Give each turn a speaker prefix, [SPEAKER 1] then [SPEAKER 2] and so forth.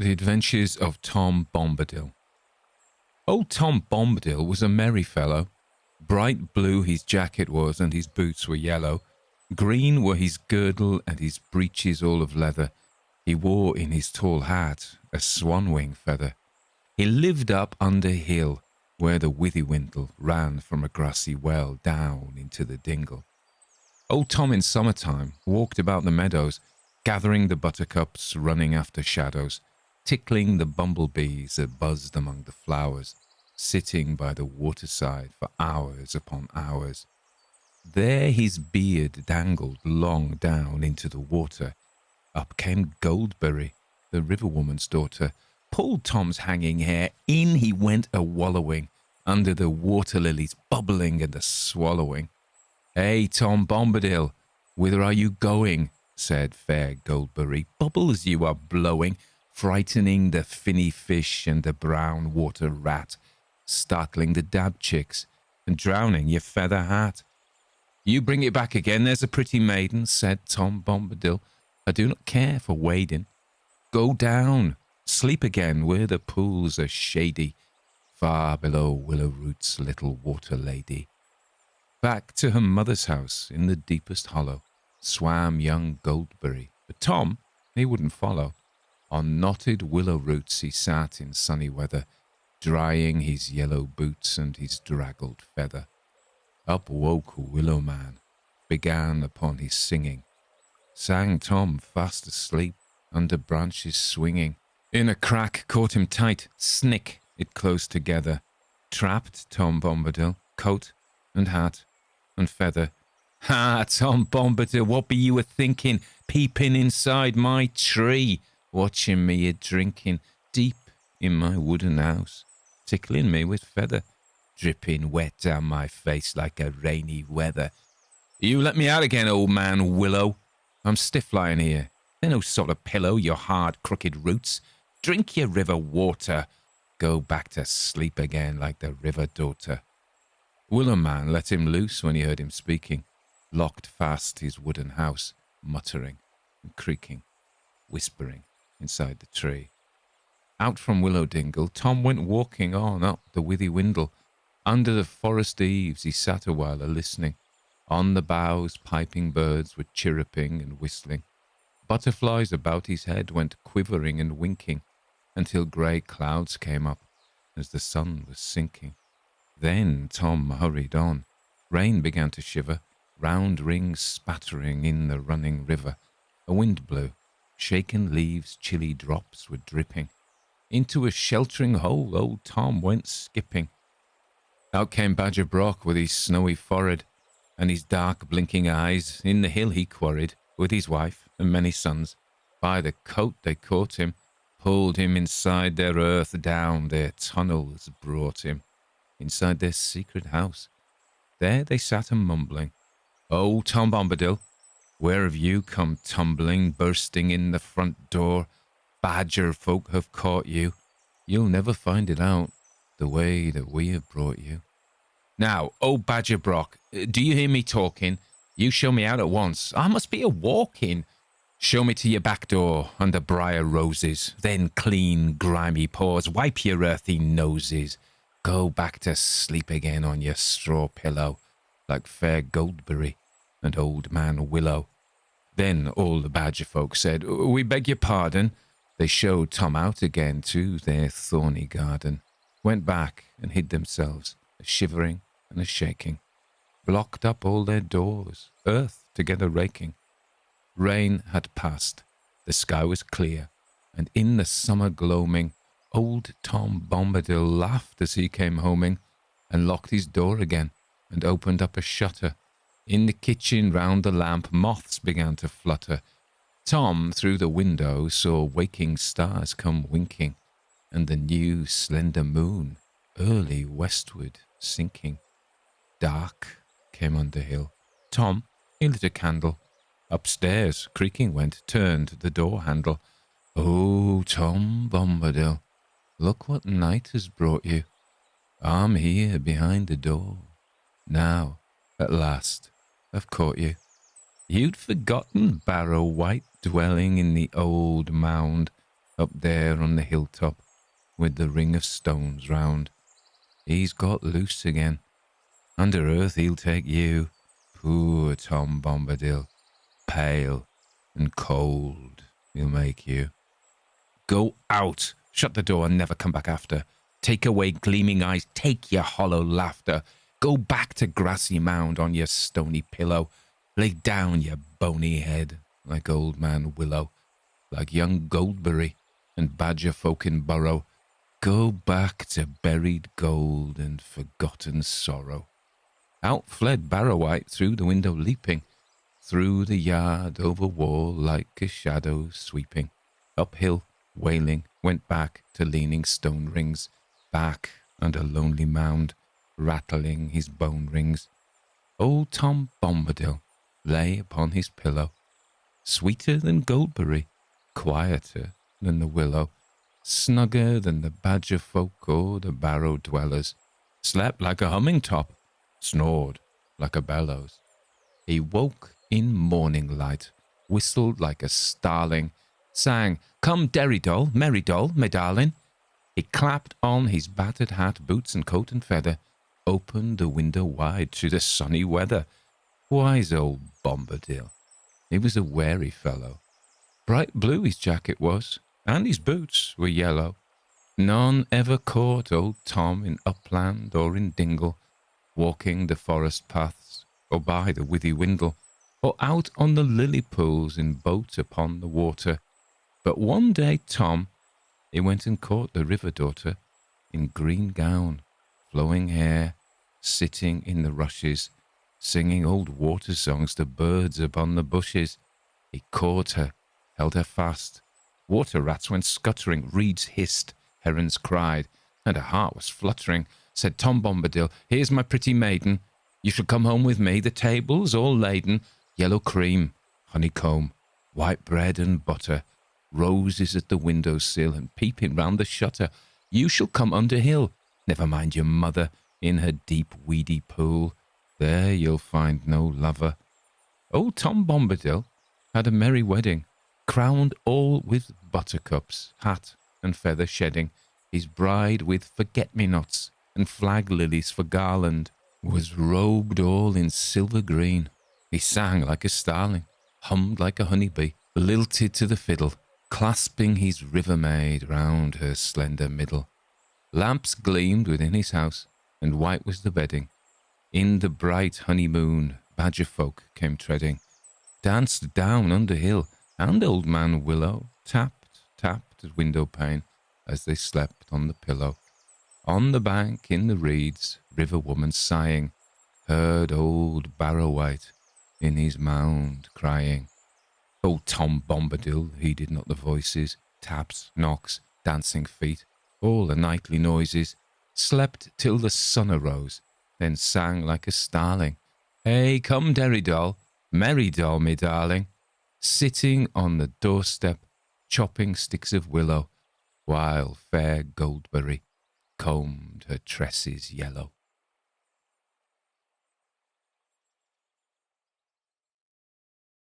[SPEAKER 1] The Adventures of Tom Bombadil. Old Tom Bombadil was a merry fellow. Bright blue his jacket was, and his boots were yellow. Green were his girdle, and his breeches all of leather. He wore in his tall hat a swan-wing feather. He lived up under hill, where the Withywindle ran from a grassy well down into the dingle. Old Tom in summertime walked about the meadows, gathering the buttercups, running after shadows, tickling the bumblebees that buzzed among the flowers, sitting by the waterside for hours upon hours. There his beard dangled long down into the water. Up came Goldberry, the river woman's daughter, pulled Tom's hanging hair, in he went a-wallowing, under the water lilies bubbling and a-swallowing. "Hey, Tom Bombadil, whither are you going?" said fair Goldberry. "Bubbles you are blowing, frightening the finny fish and the brown water rat, startling the dab chicks and drowning your feather hat." "You bring it back again, there's a pretty maiden," said Tom Bombadil. "I do not care for wading. Go down, sleep again where the pools are shady, far below willow roots, little water lady." Back to her mother's house in the deepest hollow swam young Goldberry, but Tom, he wouldn't follow. On knotted willow roots he sat in sunny weather, drying his yellow boots and his draggled feather. Up woke a willow man, began upon his singing. Sang Tom fast asleep, under branches swinging. In a crack caught him tight, snick, it closed together. Trapped Tom Bombadil, coat and hat and feather. "Ha, Tom Bombadil, what be you a-thinking, peeping inside my tree, watching me a-drinking, deep in my wooden house, tickling me with feather, dripping wet down my face like a rainy weather? You let me out again, old man Willow. I'm stiff lying here. They're no sort of pillow, your hard, crooked roots. Drink your river water. Go back to sleep again like the river daughter." Willow man let him loose when he heard him speaking, locked fast his wooden house, muttering and creaking, whispering inside the tree. Out from Willow Dingle, Tom went walking on up the Withywindle. Under the forest eaves he sat a while a-listening. On the boughs piping birds were chirruping and whistling. Butterflies about his head went quivering and winking, until grey clouds came up as the sun was sinking. Then Tom hurried on. Rain began to shiver, round rings spattering in the running river. A wind blew, shaken leaves, chilly drops were dripping. Into a sheltering hole old Tom went skipping. Out came Badger Brock with his snowy forehead and his dark blinking eyes. In the hill he quarried, with his wife and many sons. By the coat they caught him, pulled him inside their earth, down their tunnels brought him, inside their secret house. There they sat a-mumbling. "Oh, Tom Bombadil, where have you come tumbling, bursting in the front door? Badger folk have caught you. You'll never find it out, the way that we have brought you." "Now, oh Badger Brock, do you hear me talking? You show me out at once. I must be a-walking. Show me to your back door, under briar roses. Then clean, grimy paws, wipe your earthy noses. Go back to sleep again on your straw pillow, like fair Goldberry and old man Willow." Then all the badger folk said, "We beg your pardon." They showed Tom out again to their thorny garden, went back and hid themselves, a-shivering and a-shaking, blocked up all their doors, earth together raking. Rain had passed, the sky was clear, and in the summer gloaming, old Tom Bombadil laughed as he came homing, and locked his door again, and opened up a shutter. In the kitchen round the lamp moths began to flutter. Tom through the window saw waking stars come winking, and the new slender moon early westward sinking. Dark came Underhill. Tom, he lit a candle. Upstairs, creaking went, turned the door handle. "Oh, Tom Bombadil, look what night has brought you. I'm here behind the door. Now, at last, I've caught you. You'd forgotten Barrow White dwelling in the old mound up there on the hilltop, with the ring of stones round. He's got loose again. Under earth he'll take you, poor Tom Bombadil. Pale and cold he'll make you. Go out, shut the door and never come back after. Take away gleaming eyes, take your hollow laughter. Go back to grassy mound on your stony pillow. Lay down your bony head like old man Willow, like young Goldberry and badger folk in burrow. Go back to buried gold and forgotten sorrow. Out fled Barrow-white through the window leaping, through the yard, over wall, like a shadow sweeping. Uphill, wailing, went back to leaning stone rings, back under lonely mound, rattling his bone rings. Old Tom Bombadil lay upon his pillow, sweeter than Goldberry, quieter than the willow, snugger than the badger folk or the barrow dwellers, slept like a humming top, snored like a bellows. He woke in morning light, whistled like a starling, sang, "Come, Derry doll, merry doll, my darling." He clapped on his battered hat, boots and coat and feather, opened the window wide to the sunny weather. Wise old Bombadil, he was a wary fellow. Bright blue his jacket was, and his boots were yellow. None ever caught old Tom in upland or in dingle, walking the forest paths, or by the withy windle, or out on the lily pools in boat upon the water. But one day Tom, he went and caught the river daughter, in green gown, flowing hair, sitting in the rushes, singing old water songs to birds upon the bushes. He caught her, held her fast. Water rats went scuttering, reeds hissed, herons cried, and her heart was fluttering. Said Tom Bombadil, "Here's my pretty maiden. You shall come home with me. The table's all laden. Yellow cream, honeycomb, white bread and butter, roses at the window sill and peeping round the shutter. You shall come under hill. Never mind your mother in her deep weedy pool. There you'll find no lover." Old Tom Bombadil had a merry wedding, crowned all with buttercups, hat and feather shedding. His bride with forget-me-nots and flag lilies for garland was robed all in silver green. He sang like a starling, hummed like a honeybee, lilted to the fiddle, clasping his river maid round her slender middle. Lamps gleamed within his house, and white was the bedding. In the bright honeymoon, badger folk came treading, danced down under hill, and old man Willow tapped at window pane as they slept on the pillow. On the bank in the reeds, river woman sighing, heard old Barrow-white in his mound crying. Old Tom Bombadil heeded not the voices, taps, knocks, dancing feet, all the nightly noises, slept till the sun arose, then sang like a starling, "Hey, come, Derry doll, merry doll, me darling," sitting on the doorstep, chopping sticks of willow, while fair Goldberry combed her tresses yellow.